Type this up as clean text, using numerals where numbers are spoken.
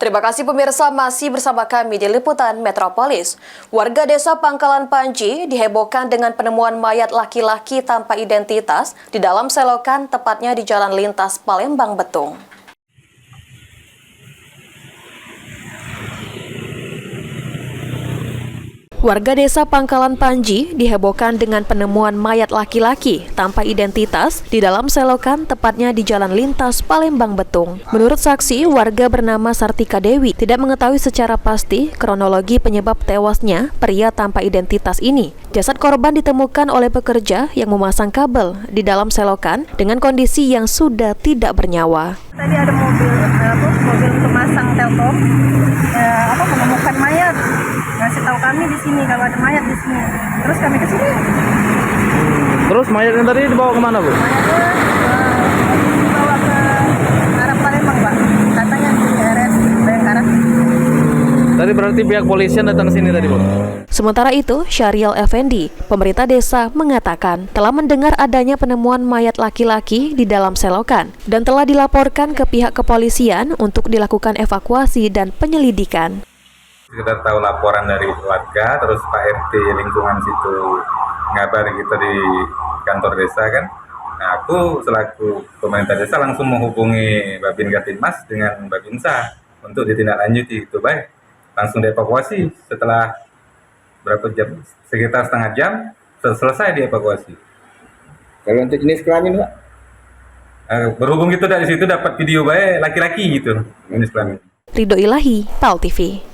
Terima kasih pemirsa, masih bersama kami di Liputan Metropolis. Warga desa Pangkalan Panji dihebohkan dengan penemuan mayat laki-laki tanpa identitas di dalam selokan, tepatnya di Jalan Lintas Palembang Betung. Warga desa Pangkalan Panji dihebohkan dengan penemuan mayat laki-laki tanpa identitas di dalam selokan, tepatnya di Jalan Lintas Palembang Betung. Menurut saksi, warga bernama Sartika Dewi tidak mengetahui secara pasti kronologi penyebab tewasnya pria tanpa identitas ini. Jasad korban ditemukan oleh pekerja yang memasang kabel di dalam selokan dengan kondisi yang sudah tidak bernyawa. Tadi ada mobil pemasang Telkom menemukan mayat. Ngasih tahu kami di sini kalau ada mayat di sini. Terus kami ke sini. Terus mayatnya tadi dibawa kemana, Bu? Mayatnya dibawa ke arah Palembang, Pak. Katanya di RS Bayangkara. Tadi berarti pihak polisian datang ke sini tadi, Bu? Sementara itu, Syariel Effendi, pemerintah desa, mengatakan telah mendengar adanya penemuan mayat laki-laki di dalam selokan dan telah dilaporkan ke pihak kepolisian untuk dilakukan evakuasi dan penyelidikan. Kita tahu laporan dari warga, terus Pak RT lingkungan situ ngabari kita di kantor desa kan. Nah, aku selaku pemerintah desa langsung menghubungi Babin Gatinmas dengan Babinsa untuk ditindaklanjuti. Itu baik, langsung dievakuasi setelah berapa jam, sekitar setengah jam selesai dievakuasi. Kalau untuk jenis kelamin, Pak? Berhubung kita dari situ dapat video baik laki-laki gitu jenis kelamin. Ridho Ilahi, PAL TV.